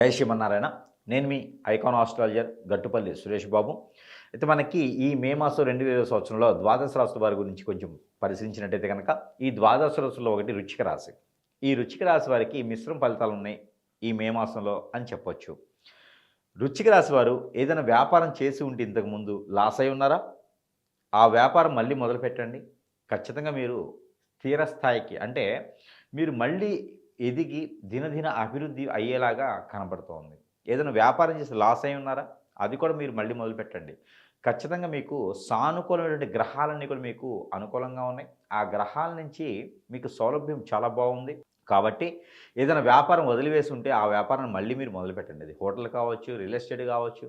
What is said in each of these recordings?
జై శ్రీమన్నారాయణ. నేను మీ icon astrologer Gattupalli Suresh Babu. అయితే మనకి ఈ మే మాసం 2020 సంవత్సరంలో ద్వాదశ రాశుల వారి గురించి కొంచెం పరిశీలించినట్టయితే కనుక, ఈ ద్వాదశ రాశుల్లో ఒకటి వృశ్చిక రాశి. ఈ వృశ్చిక రాశి వారికి మిశ్రమ ఫలితాలున్నాయి ఈ మే మాసంలో అని చెప్పొచ్చు. వృశ్చిక రాశి వారు ఏదైనా వ్యాపారం చేసి ఉంటే ఇంతకుముందు లాస్ అయి ఉన్నారా? ఆ వ్యాపారం మళ్ళీ మొదలుపెట్టండి. ఖచ్చితంగా మీరు స్థిర స్థాయికి అంటే మీరు మళ్ళీ ఎదిగి దినదిన అభివృద్ధి అయ్యేలాగా కనబడుతోంది. ఏదైనా వ్యాపారం చేసి లాస్ అయి ఉన్నారా? అది కూడా మీరు మళ్ళీ మొదలుపెట్టండి. ఖచ్చితంగా మీకు సానుకూలమైనటువంటి గ్రహాలన్నీ కూడా మీకు అనుకూలంగా ఉన్నాయి. ఆ గ్రహాల నుంచి మీకు సౌలభ్యం చాలా బాగుంది. కాబట్టి ఏదైనా వ్యాపారం వదిలివేసి ఉంటే ఆ వ్యాపారాన్ని మళ్ళీ మీరు మొదలుపెట్టండి. అది హోటల్ కావచ్చు, రియల్ ఎస్టేట్ కావచ్చు,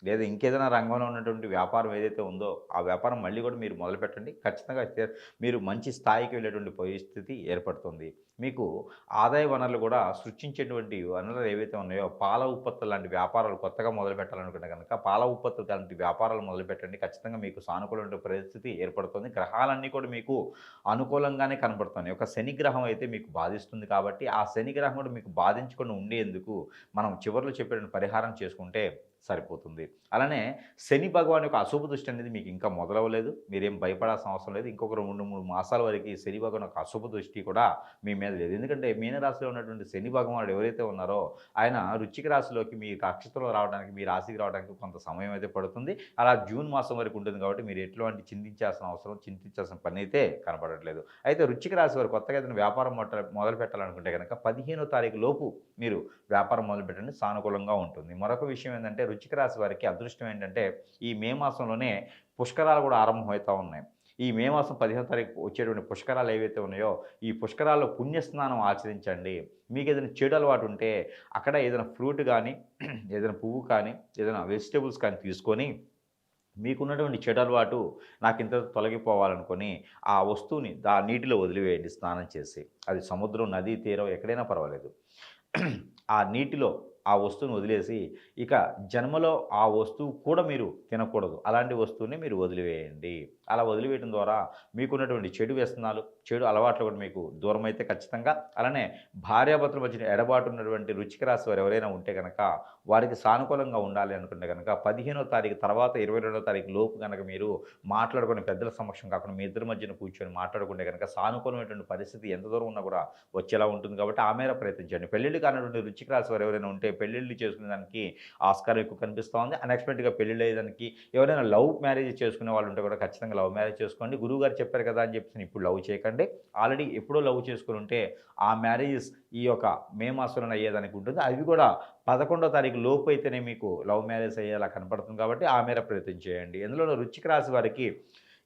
లేదా ఇంకేదైనా రంగంలో ఉన్నటువంటి వ్యాపారం ఏదైతే ఉందో ఆ వ్యాపారం మళ్ళీ కూడా మీరు మొదలుపెట్టండి. ఖచ్చితంగా మీరు మంచి స్థాయికి వెళ్ళేటువంటి పరిస్థితి ఏర్పడుతుంది. మీకు ఆదాయ వనరులు కూడా సృష్టించేటువంటి వనరులు ఏవైతే ఉన్నాయో పాల ఉత్పత్తులు లాంటి వ్యాపారాలు కొత్తగా మొదలుపెట్టాలనుకుంటే కనుక పాల ఉత్పత్తులు లాంటి వ్యాపారాలు మొదలుపెట్టండి. ఖచ్చితంగా మీకు సానుకూలమైన పరిస్థితి ఏర్పడుతుంది. గ్రహాలన్నీ కూడా మీకు అనుకూలంగానే కనబడుతున్నాయి. ఒక శని గ్రహం అయితే మీకు బాధిస్తుంది కాబట్టి ఆ శని గ్రహం కూడా మీకు బాధించకుండా ఉండేందుకు మనం చివరిలో చెప్పిన పరిహారం చేసుకుంటే సరిపోతుంది. అలానే శని భగవాన్ యొక్క అశుభ దృష్టి అనేది మీకు ఇంకా మొదలవ్వలేదు. మీరేం భయపడాల్సిన అవసరం లేదు. ఇంకొక 2-3 మాసాల వరకు శని భగవాన్ యొక్క అశుభ దృష్టి కూడా మీ మీద లేదు. ఎందుకంటే మీనరాశిలో ఉన్నటువంటి శని భగవానుడు ఎవరైతే ఉన్నారో ఆయన వృశ్చిక రాశిలోకి మీ కక్షలో రావడానికి, మీ రాశికి రావడానికి కొంత సమయం అయితే పడుతుంది. అలా జూన్ మాసం వరకు ఉంటుంది కాబట్టి మీరు ఎటువంటి చింతించాల్సిన పని అయితే కనపడట్లేదు. అయితే వృశ్చిక రాశి వారు కొత్తగా ఏదైనా వ్యాపారం మొదలు పెట్టాలనుకుంటే కనుక 15వ తారీఖు లోపు మీరు వ్యాపారం మొదలుపెట్టండి, సానుకూలంగా ఉంటుంది. మరొక విషయం ఏంటంటే వృశ్చిక రాశి వారికి అదృష్టం ఏంటంటే ఈ మే మాసంలోనే పుష్కరాలు కూడా ఆరంభమవుతూ ఉన్నాయి. ఈ మే మాసం 15వ తారీఖు వచ్చేటువంటి పుష్కరాలు ఏవైతే ఉన్నాయో ఈ పుష్కరాల్లో పుణ్యస్నానం ఆచరించండి. మీకు ఏదైనా చెడు అలవాటు ఉంటే అక్కడ ఏదైనా ఫ్రూట్ కానీ ఏదైనా పువ్వు కానీ ఏదైనా వెజిటేబుల్స్ కానీ తీసుకొని మీకున్నటువంటి చెడు అలవాటు నాకు ఇంత తొలగిపోవాలనుకొని ఆ వస్తువుని నీటిలో వదిలివేయండి స్నానం చేసి. అది సముద్రం, నదీ తీరం ఎక్కడైనా పర్వాలేదు. ఆ నీటిలో ఆ వస్తువుని వదిలేసి ఇక జన్మలో ఆ వస్తువు కూడా మీరు తినకూడదు. అలాంటి వస్తువుని మీరు వదిలివేయండి. అలా వదిలివేయడం ద్వారా మీకున్నటువంటి చెడు వ్యసనాలు, చెడు అలవాట్లు కూడా మీకు దూరం అయితే ఖచ్చితంగా. అలానే భార్యాభర్తల మధ్య ఎడబాటు ఉన్నటువంటి వృశ్చిక రాశి వారు ఎవరైనా ఉంటే కనుక వారికి సానుకూలంగా ఉండాలి అనుకుంటే కనుక 15వ తారీఖు తర్వాత 22వ తారీఖు లోపు కనుక మీరు మాట్లాడుకునే పెద్దల సమక్షం కాకుండా మీ ఇద్దరి మధ్యన కూర్చొని మాట్లాడుకుంటే కనుక సానుకూలమైనటువంటి పరిస్థితి ఎంత దూరం ఉన్నా కూడా వచ్చేలా ఉంటుంది. కాబట్టి ఆ మేర ప్రయత్నించండి. పెళ్ళిళ్ళు కానటువంటి వృశ్చిక రాశి వారు ఎవరైనా ఉంటే పెళ్ళిళ్ళు చేసుకునే దానికి ఆస్కారం ఎక్కువ కనిపిస్తూ ఉంది. అన్ఎక్స్పెక్టెడ్గా పెళ్ళిళ్ళు అయ్యేదానికి ఎవరైనా లవ్ మ్యారేజ్ చేసుకునే వాళ్ళు ఉంటే కూడా ఖచ్చితంగా లవ్ మ్యారేజ్ చేసుకోండి. గురువుగారు చెప్పారు కదా అని చెప్పి ఇప్పుడు లవ్ చేయకండి. ఆల్రెడీ ఎప్పుడో లవ్ చేసుకుని ఉంటే ఆ మ్యారేజెస్ ఈ యొక్క మే మాసంలో అయ్యేదానికి ఉంటుంది. అవి కూడా 11వ తారీఖు లోపు అయితేనే మీకు లవ్ మ్యారేజ్ అయ్యేలా కనపడుతుంది. కాబట్టి ఆ మేర ప్రయత్నం చేయండి. ఎందులో వృశ్చిక రాశి వారికి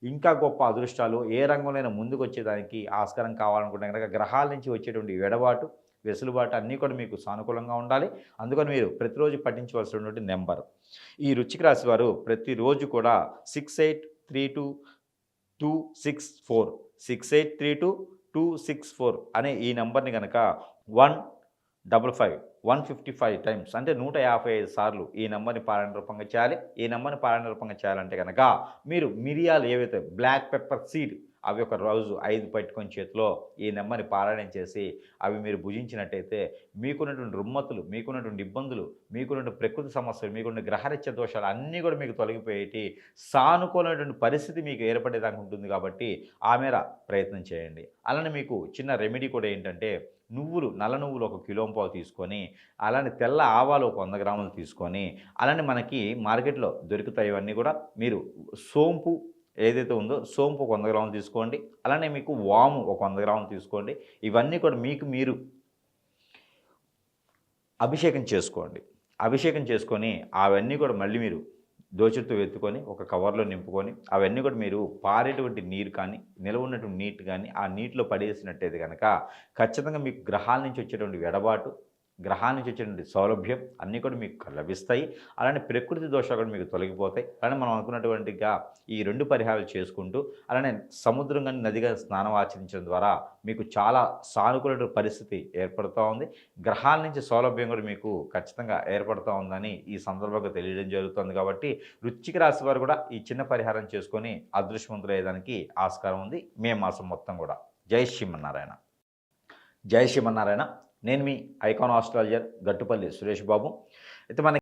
ఇంకా గొప్ప అదృష్టాలు ఏ రంగంలోనైనా ముందుకు వచ్చేదానికి ఆస్కారం కావాలనుకుంటే కనుక గ్రహాల నుంచి వచ్చేటువంటి ఎడబాటు, వెసులుబాటు అన్నీ కూడా మీకు సానుకూలంగా ఉండాలి. అందుకని మీరు ప్రతిరోజు పఠించవలసినటువంటి నెంబర్ ఈ వృశ్చిక రాశి వారు ప్రతిరోజు కూడా 6832 264 అనే ఈ నెంబర్ని కనుక 155 టైమ్స్ అంటే 155 సార్లు ఈ నెంబర్ని పారాయణ రూపంగా చేయాలి. ఈ నెంబర్ని పారాయణ రూపంగా చేయాలంటే కనుక మీరు మిరియాలు ఏవైతే బ్లాక్ పెప్పర్ సీడ్ అవి ఒక రోజు 5 పట్టుకొని చేతిలో ఈ నెంబర్ని పారాయణం చేసి అవి మీరు భుజించినట్టయితే మీకున్నటువంటి రుమ్మతులు, మీకున్నటువంటి ఇబ్బందులు, మీకున్నటువంటి ప్రకృతి సమస్యలు, మీకున్న గ్రహరీత్య దోషాలు అన్నీ కూడా మీకు తొలగిపోయేటి సానుకూలమైనటువంటి పరిస్థితి మీకు ఏర్పడేదాకా ఉంటుంది. కాబట్టి ఆ మేర ప్రయత్నం చేయండి. అలానే మీకు చిన్న రెమెడీ కూడా ఏంటంటే నల్ల నువ్వులు 1 కిలోంపావు తీసుకొని అలానే తెల్ల ఆవాలు 100 గ్రాములు తీసుకొని అలానే మనకి మార్కెట్లో దొరుకుతాయి. ఇవన్నీ కూడా మీరు సోంపు ఏదైతే ఉందో సోంపు 100 గ్రాములు తీసుకోండి. అలానే మీకు వాము 100 గ్రాములు తీసుకోండి. ఇవన్నీ కూడా మీకు మీరు అభిషేకం చేసుకోండి. అభిషేకం చేసుకొని అవన్నీ కూడా మళ్ళీ మీరు దోచుతో ఎత్తుకొని ఒక కవర్లో నింపుకొని అవన్నీ కూడా మీరు పారేటువంటి నీరు కానీ నిలవ ఉన్నటువంటి నీటి కానీ ఆ నీటిలో పడేసినట్టయితే కనుక ఖచ్చితంగా మీకు గ్రహాల నుంచి వచ్చేటువంటి ఎడబాటు, గ్రహాల నుంచి వచ్చేటువంటి సౌలభ్యం అన్నీ కూడా మీకు లభిస్తాయి. అలానే ప్రకృతి దోషాలు కూడా మీకు తొలగిపోతాయి. అలానే మనం అనుకున్నటువంటిగా ఈ 2 పరిహారాలు చేసుకుంటూ అలానే సముద్రం కానీ నది కానీ స్నానం ఆచరించడం ద్వారా మీకు చాలా సానుకూల పరిస్థితి ఏర్పడుతూ ఉంది. గ్రహాల నుంచి సౌలభ్యం కూడా మీకు ఖచ్చితంగా ఏర్పడుతూ ఉందని ఈ సందర్భంగా తెలియడం జరుగుతుంది. కాబట్టి వృశ్చిక రాశి వారు కూడా ఈ చిన్న పరిహారం చేసుకొని అదృష్టవంతులు అయ్యేదానికి ఆస్కారం ఉంది మే మాసం మొత్తం కూడా. జై శ్రీమన్నారాయణ. జై శ్రీమన్నారాయణ. నేను మీ ఐకాన్ ఆస్ట్రాలజర్ గట్టుపల్లి సురేష్ బాబు. అయితే మనకి